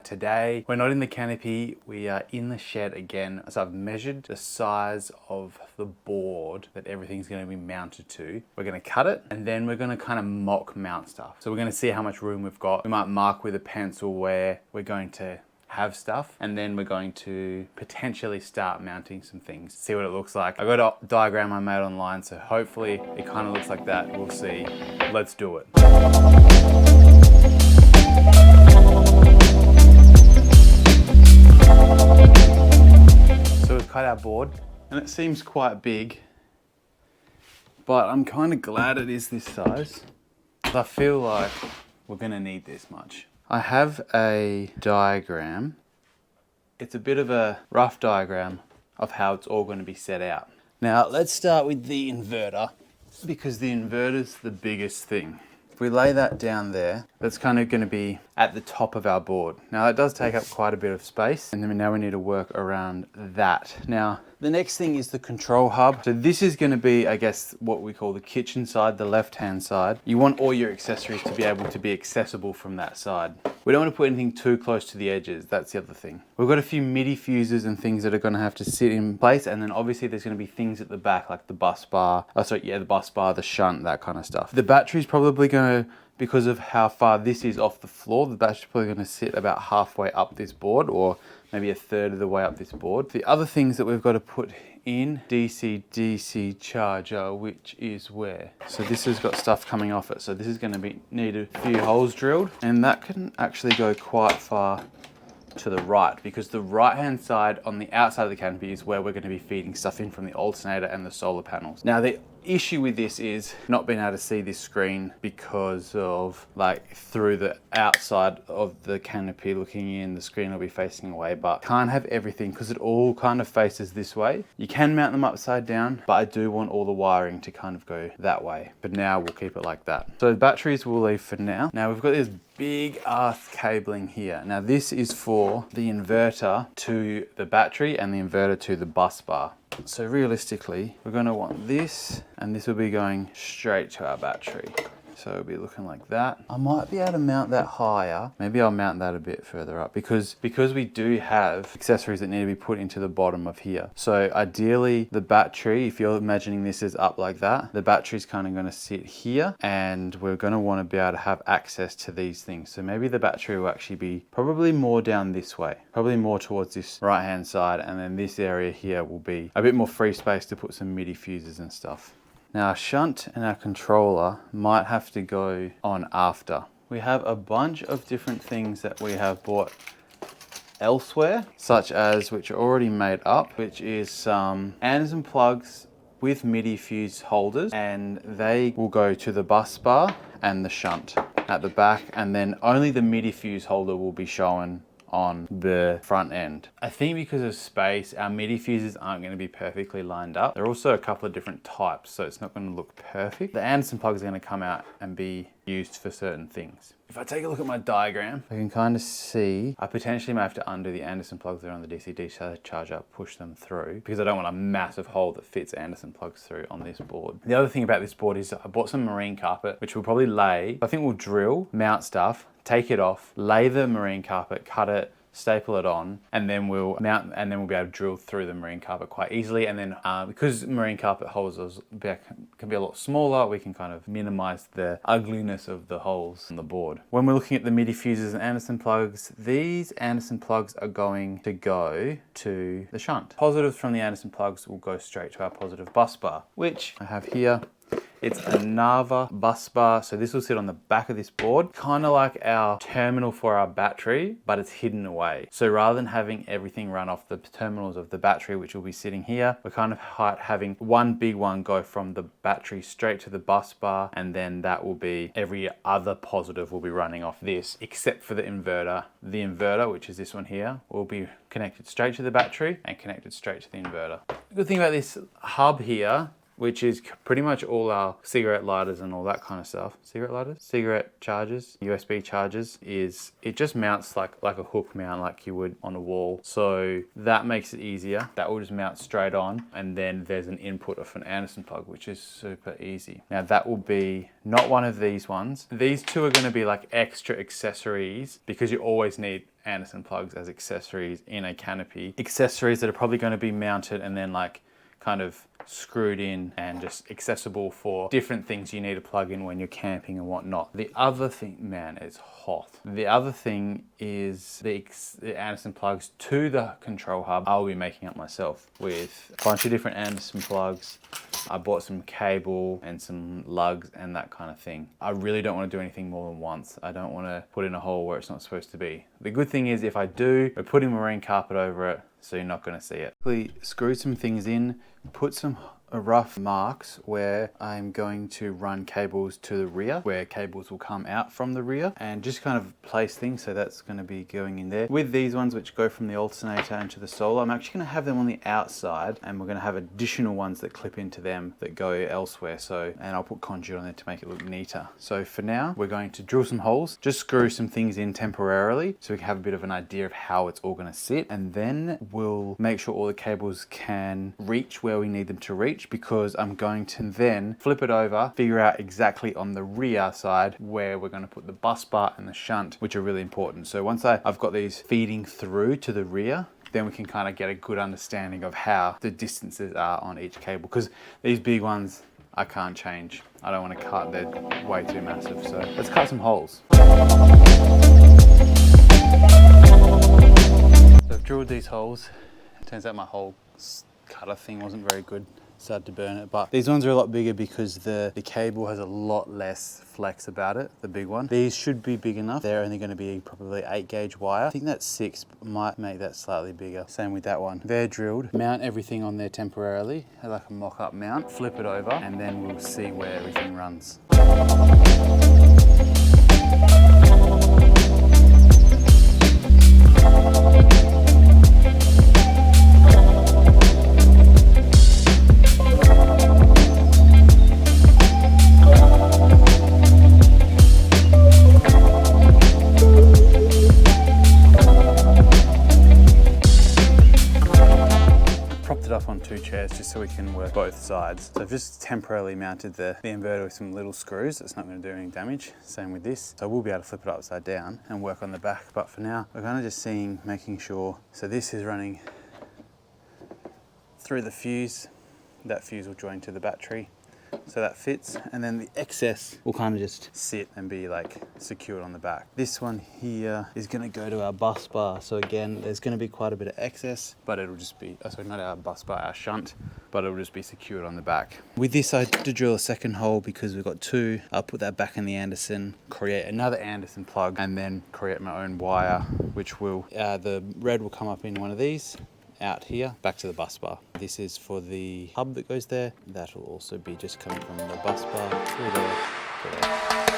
today we're not in the canopy, we are in the shed again. So I've measured the size of the board that everything's going to be mounted to. We're going to cut it and then we're going to kind of mock mount stuff. So we're going to see how much room we've got. We might mark with a pencil where we're going to have stuff, and then we're going to potentially start mounting some things, see what it looks like. I got a diagram I made online, so hopefully it kind of looks like that. We'll see. Let's do it. So we've cut our board and it seems quite big, but I'm kind of glad it is this size. I feel like we're going to need this much. I have a diagram. It's a bit of a rough diagram of how it's all going to be set out. Now let's start with the inverter, because the inverter's the biggest thing. If we lay that down there, that's kind of going to be at the top of our board. Now it does take up quite a bit of space, and then now we need to work around that. Now the next thing is the control hub. So this is going to be, I guess, what we call the kitchen side, the left-hand side. You want all your accessories to be able to be accessible from that side. We don't want to put anything too close to the edges. That's the other thing. We've got a few MIDI fuses and things that are going to have to sit in place, and then obviously there's going to be things at the back like the bus bar. The bus bar, the shunt, that kind of stuff. The battery's probably going to, because of how far this is off the floor, the battery's probably going to sit about halfway up this board, or maybe a third of the way up this board. The other things that we've got to put in, dcdc charger, which is where? So this has got stuff coming off it. So this is going to need a few holes drilled, and that can actually go quite far to the right, because the right hand side on the outside of the canopy is where we're going to be feeding stuff in from the alternator and the solar panels. Now the issue with this is not being able to see this screen because of through the outside of the canopy looking in, the screen will be facing away, but can't have everything because it all kind of faces this way. You can mount them upside down, but I do want all the wiring to kind of go that way. But now we'll keep it like that. So the batteries we'll leave for now. Now we've got this big ass cabling here. Now this is for the inverter to the battery and the inverter to the bus bar. So realistically, we're going to want this, and this will be going straight to our battery. So it'll be looking like that. I might be able to mount that higher. Maybe I'll mount that a bit further up because we do have accessories that need to be put into the bottom of here. So ideally the battery, if you're imagining this is up like that, the battery's kind of going to sit here, and we're going to want to be able to have access to these things. So maybe the battery will actually be probably more down this way, probably more towards this right hand side, and then this area here will be a bit more free space to put some MIDI fuses and stuff. Now our shunt and our controller might have to go on after. We have a bunch of different things that we have bought elsewhere, such as, which are already made up, which is some Anderson plugs with MIDI fuse holders, and they will go to the bus bar and the shunt at the back, and then only the MIDI fuse holder will be shown on the front end. I think because of space, our MIDI fuses aren't going to be perfectly lined up. There are also a couple of different types, so it's not going to look perfect. The Anderson plugs are going to come out and be used for certain things. If I take a look at my diagram, I can kind of see I potentially may have to undo the Anderson plugs that are on the DC-DC charger, push them through, because I don't want a massive hole that fits Anderson plugs through on this board. The other thing about this board is I bought some marine carpet, which we'll probably lay. I think we'll drill, mount stuff, take it off, lay the marine carpet, cut it, staple it on, and then we'll mount, and then we'll be able to drill through the marine carpet quite easily. And then because marine carpet holes can be a lot smaller, we can kind of minimize the ugliness of the holes on the board. When we're looking at the MIDI fuses and Anderson plugs, these Anderson plugs are going to go to the shunt. Positives from the Anderson plugs will go straight to our positive bus bar, which I have here. It's a Nava bus bar, so this will sit on the back of this board, kind of like our terminal for our battery, but it's hidden away. So rather than having everything run off the terminals of the battery, which will be sitting here, we're kind of having one big one go from the battery straight to the bus bar, and then that will be every other positive will be running off this, except for the inverter. The inverter, which is this one here, will be connected straight to the battery and connected straight to the inverter. The good thing about this hub here which is pretty much all our cigarette lighters and all that kind of stuff. Cigarette lighters? Cigarette chargers, USB chargers, is it just mounts like a hook mount like you would on a wall. So that makes it easier. That will just mount straight on, and then there's an input of an Anderson plug, which is super easy. Now that will be not one of these ones. These two are going to be like extra accessories, because you always need Anderson plugs as accessories in a canopy. Accessories that are probably going to be mounted and then like kind of screwed in and just accessible for different things you need to plug in when you're camping and whatnot. The other thing, man, it's hot. The other thing is the Anderson plugs to the control hub. I'll be making up myself with a bunch of different Anderson plugs. I bought some cable and some lugs and that kind of thing. I really don't want to do anything more than once. I don't want to put in a hole where it's not supposed to be. The good thing is if I do, we're putting marine carpet over it, so you're not going to see it. Screw some things in, put some rough marks where I'm going to run cables to the rear, where cables will come out from the rear, and just kind of place things. So that's going to be going in there. With these ones which go from the alternator into the solar, I'm actually going to have them on the outside, and we're going to have additional ones that clip into them that go elsewhere. So, and I'll put conduit on there to make it look neater. So for now, we're going to drill some holes, just screw some things in temporarily so we can have a bit of an idea of how it's all going to sit, and then we'll make sure all the cables can reach where we need them to reach, because I'm going to then flip it over, figure out exactly on the rear side where we're going to put the bus bar and the shunt, which are really important. So once I've got these feeding through to the rear, then we can kind of get a good understanding of how the distances are on each cable, because these big ones I can't change. I don't want to cut, they're way too massive. So let's cut some holes. So I've drilled these holes. It turns out my hole cutter thing wasn't very good. Started to burn it, but these ones are a lot bigger because the cable has a lot less flex about it, the big one. These should be big enough. They're only going to be probably 8-gauge wire. I think that's 6, might make that slightly bigger. Same with that one. They're drilled. Mount everything on there temporarily, like a mock-up mount. Flip it over, and then we'll see where everything runs. On 2 chairs just so we can work both sides. So I've just temporarily mounted the inverter with some little screws. It's not going to do any damage. Same with this. So we'll be able to flip it upside down and work on the back. But for now, we're kind of just making sure. So this is running through the fuse. That fuse will join to the battery. So that fits, and then the excess will kind of just sit and be like secured on the back. This one here is going to go to our bus bar. So again, there's going to be quite a bit of excess, but it'll just be, sorry, not our bus bar, our shunt, but it'll just be secured on the back. With this, I had to drill a second hole because we've got 2. I'll put that back in the Anderson, create another Anderson plug, and then create my own wire, which will, the red will come up in one of these, out here, back to the bus bar. This is for the hub that goes there. That will also be just coming from the bus bar through there to there.